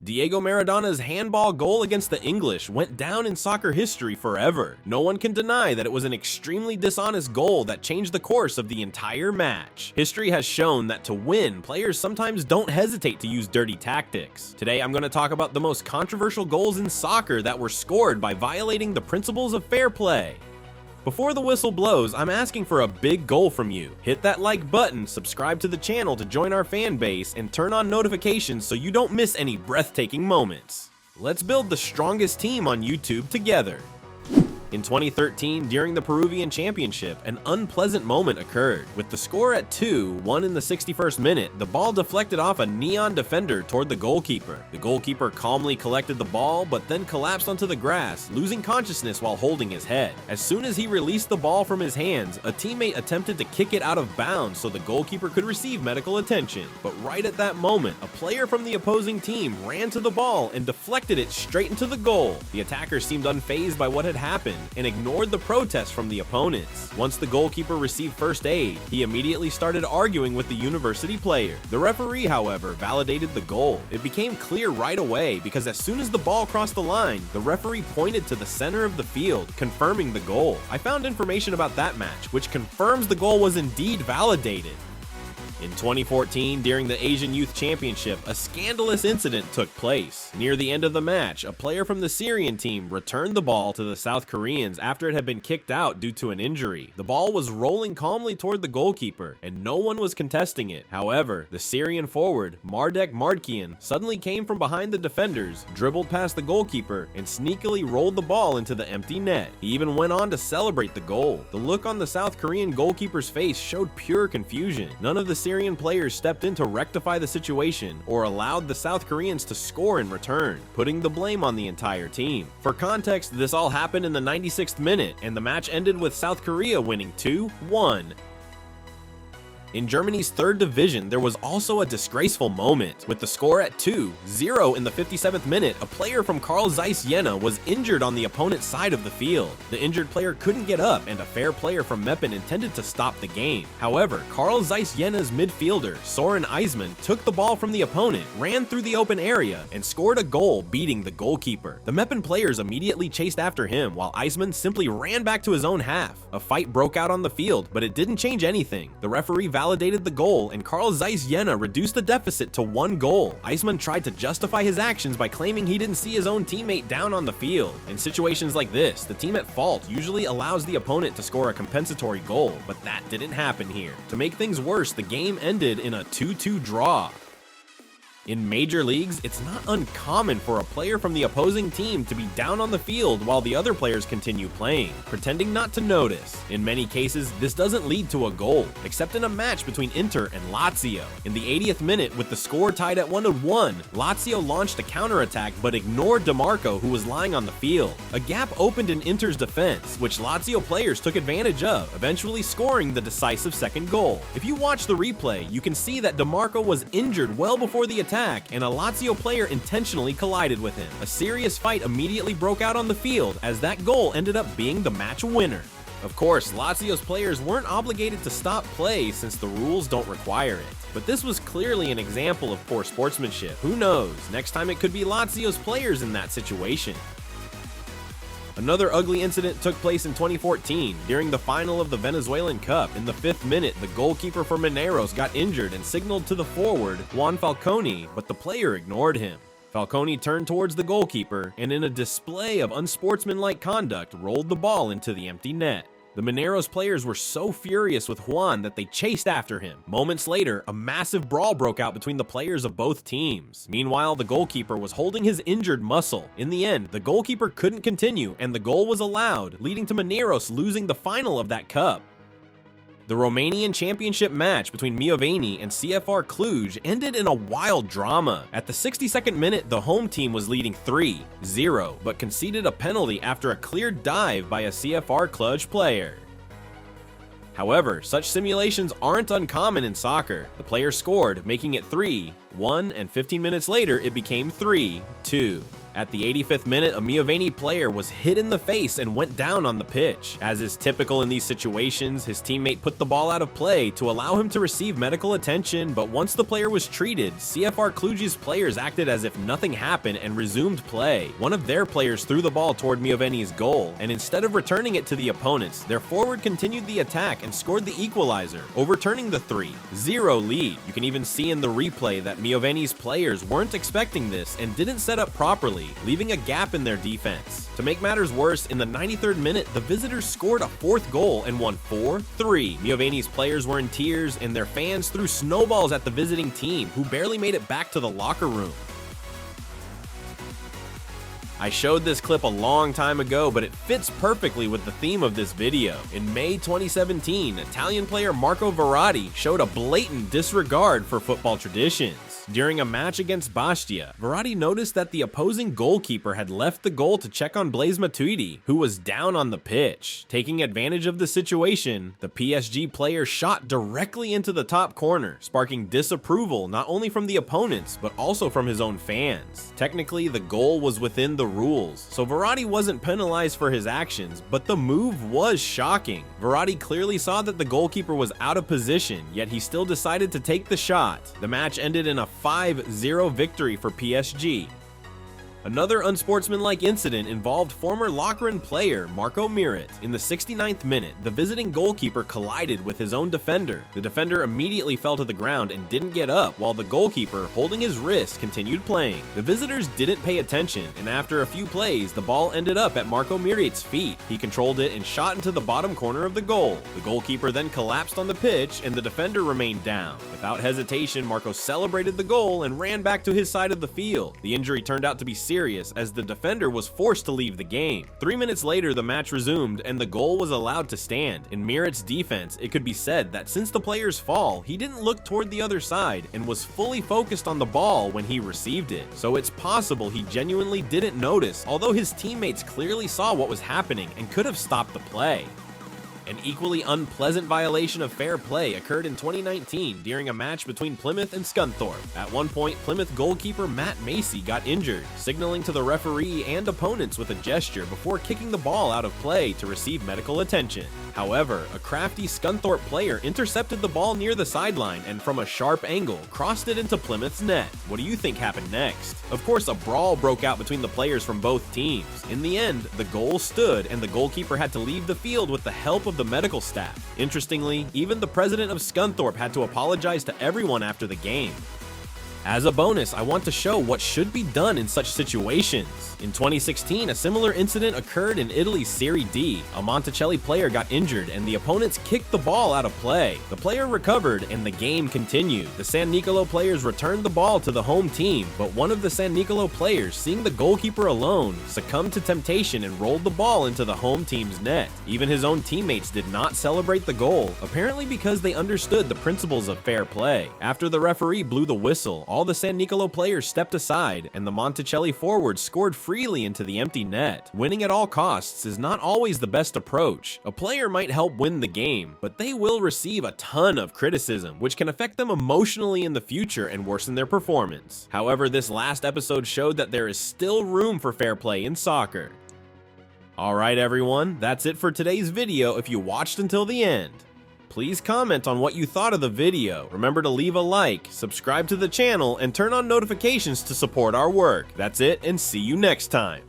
Diego Maradona's handball goal against the English went down in soccer history forever. No one can deny that it was an extremely dishonest goal that changed the course of the entire match. History has shown that to win, players sometimes don't hesitate to use dirty tactics. Today I'm going to talk about the most controversial goals in soccer that were scored by violating the principles of fair play. Before the whistle blows, I'm asking for a big goal from you. Hit that like button, subscribe to the channel to join our fan base, and turn on notifications so you don't miss any breathtaking moments. Let's build the strongest team on YouTube together. In 2013, during the Peruvian Championship, an unpleasant moment occurred. With the score at 2-1 in the 61st minute, the ball deflected off a neon defender toward the goalkeeper. The goalkeeper calmly collected the ball, but then collapsed onto the grass, losing consciousness while holding his head. As soon as he released the ball from his hands, a teammate attempted to kick it out of bounds so the goalkeeper could receive medical attention. But right at that moment, a player from the opposing team ran to the ball and deflected it straight into the goal. The attacker seemed unfazed by what had happened and ignored the protest from the opponents. Once the goalkeeper received first aid, he immediately started arguing with the university player. The referee, however, validated the goal. It became clear right away because as soon as the ball crossed the line, the referee pointed to the center of the field, confirming the goal. I found information about that match, which confirms the goal was indeed validated. In 2014, during the Asian Youth Championship, a scandalous incident took place. Near the end of the match, a player from the Syrian team returned the ball to the South Koreans after it had been kicked out due to an injury. The ball was rolling calmly toward the goalkeeper, and no one was contesting it. However, the Syrian forward, Mardek Mardkian, suddenly came from behind the defenders, dribbled past the goalkeeper, and sneakily rolled the ball into the empty net. He even went on to celebrate the goal. The look on the South Korean goalkeeper's face showed pure confusion. None of the Syrian players stepped in to rectify the situation or allowed the South Koreans to score in return, putting the blame on the entire team. For context, this all happened in the 96th minute, and the match ended with South Korea winning 2-1. In Germany's 3rd division, there was also a disgraceful moment. With the score at 2-0 in the 57th minute, a player from Carl Zeiss Jena was injured on the opponent's side of the field. The injured player couldn't get up, and a fair player from Meppen intended to stop the game. However, Carl Zeiss Jena's midfielder, Soren Eismann, took the ball from the opponent, ran through the open area, and scored a goal, beating the goalkeeper. The Meppen players immediately chased after him, while Eismann simply ran back to his own half. A fight broke out on the field, but it didn't change anything. The referee validated the goal, and Carl Zeiss Jena reduced the deficit to 1 goal. Eismann tried to justify his actions by claiming he didn't see his own teammate down on the field. In situations like this, the team at fault usually allows the opponent to score a compensatory goal, but that didn't happen here. To make things worse, the game ended in a 2-2 draw. In major leagues, it's not uncommon for a player from the opposing team to be down on the field while the other players continue playing, pretending not to notice. In many cases, this doesn't lead to a goal, except in a match between Inter and Lazio. In the 80th minute, with the score tied at 1-1, Lazio launched a counterattack but ignored DiMarco, who was lying on the field. A gap opened in Inter's defense, which Lazio players took advantage of, eventually scoring the decisive second goal. If you watch the replay, you can see that DiMarco was injured well before the attack, and a Lazio player intentionally collided with him. A serious fight immediately broke out on the field, as that goal ended up being the match winner. Of course, Lazio's players weren't obligated to stop play since the rules don't require it. But this was clearly an example of poor sportsmanship. Who knows, next time it could be Lazio's players in that situation. Another ugly incident took place in 2014 during the final of the Venezuelan Cup. In the 5th minute, the goalkeeper for Mineros got injured and signaled to the forward, Juan Falconi, but the player ignored him. Falconi turned towards the goalkeeper and, in a display of unsportsmanlike conduct, rolled the ball into the empty net. The Mineros players were so furious with Juan that they chased after him. Moments later, a massive brawl broke out between the players of both teams. Meanwhile, the goalkeeper was holding his injured muscle. In the end, the goalkeeper couldn't continue, and the goal was allowed, leading to Mineros losing the final of that cup. The Romanian Championship match between Mioveni and CFR Cluj ended in a wild drama. At the 62nd minute, the home team was leading 3-0, but conceded a penalty after a clear dive by a CFR Cluj player. However, such simulations aren't uncommon in soccer. The player scored, making it 3-1, and 15 minutes later it became 3-2. At the 85th minute, a Violating player was hit in the face and went down on the pitch. As is typical in these situations, his teammate put the ball out of play to allow him to receive medical attention, but once the player was treated, CFR Cluj's players acted as if nothing happened and resumed play. One of their players threw the ball toward Violating's goal, and instead of returning it to the opponents, their forward continued the attack and scored the equalizer, overturning the 3-0 lead. You can even see in the replay that Violating's players weren't expecting this and didn't set up properly, leaving a gap in their defense. To make matters worse, in the 93rd minute, the visitors scored a fourth goal and won 4-3. Violating's players were in tears, and their fans threw snowballs at the visiting team, who barely made it back to the locker room. I showed this clip a long time ago, but it fits perfectly with the theme of this video. In May 2017, Italian player Marco Verratti showed a blatant disregard for football traditions. During a match against Bastia, Verratti noticed that the opposing goalkeeper had left the goal to check on Blaise Matuidi, who was down on the pitch. Taking advantage of the situation, the PSG player shot directly into the top corner, sparking disapproval not only from the opponents, but also from his own fans. Technically, the goal was within the rules, so Verratti wasn't penalized for his actions, but the move was shocking. Verratti clearly saw that the goalkeeper was out of position, yet he still decided to take the shot. The match ended in a 5-0 victory for PSG. Another unsportsmanlike incident involved former Lokeren player Marco Miret. In the 69th minute, the visiting goalkeeper collided with his own defender. The defender immediately fell to the ground and didn't get up, while the goalkeeper, holding his wrist, continued playing. The visitors didn't pay attention, and after a few plays, the ball ended up at Marco Miret's feet. He controlled it and shot into the bottom corner of the goal. The goalkeeper then collapsed on the pitch, and the defender remained down. Without hesitation, Marco celebrated the goal and ran back to his side of the field. The injury turned out to be serious, as the defender was forced to leave the game. 3 minutes later, the match resumed and the goal was allowed to stand. In Miret's defense, it could be said that since the player's fall, he didn't look toward the other side and was fully focused on the ball when he received it. So it's possible he genuinely didn't notice, although his teammates clearly saw what was happening and could have stopped the play. An equally unpleasant violation of fair play occurred in 2019 during a match between Plymouth and Scunthorpe. At one point, Plymouth goalkeeper Matt Macy got injured, signaling to the referee and opponents with a gesture before kicking the ball out of play to receive medical attention. However, a crafty Scunthorpe player intercepted the ball near the sideline and from a sharp angle crossed it into Plymouth's net. What do you think happened next? Of course, a brawl broke out between the players from both teams. In the end, the goal stood and the goalkeeper had to leave the field with the help of the medical staff. Interestingly, even the president of Scunthorpe had to apologize to everyone after the game. As a bonus, I want to show what should be done in such situations. In 2016, a similar incident occurred in Italy's Serie D. A Monticelli player got injured and the opponents kicked the ball out of play. The player recovered and the game continued. The San Nicolo players returned the ball to the home team, but one of the San Nicolo players, seeing the goalkeeper alone, succumbed to temptation and rolled the ball into the home team's net. Even his own teammates did not celebrate the goal, apparently because they understood the principles of fair play. After the referee blew the whistle, all the San Nicolo players stepped aside, and the Monticelli forward scored freely into the empty net. Winning at all costs is not always the best approach. A player might help win the game, but they will receive a ton of criticism, which can affect them emotionally in the future and worsen their performance. However, this last episode showed that there is still room for fair play in soccer. Alright everyone, that's it for today's video if you watched until the end. Please comment on what you thought of the video. Remember to leave a like, subscribe to the channel, and turn on notifications to support our work. That's it, and see you next time.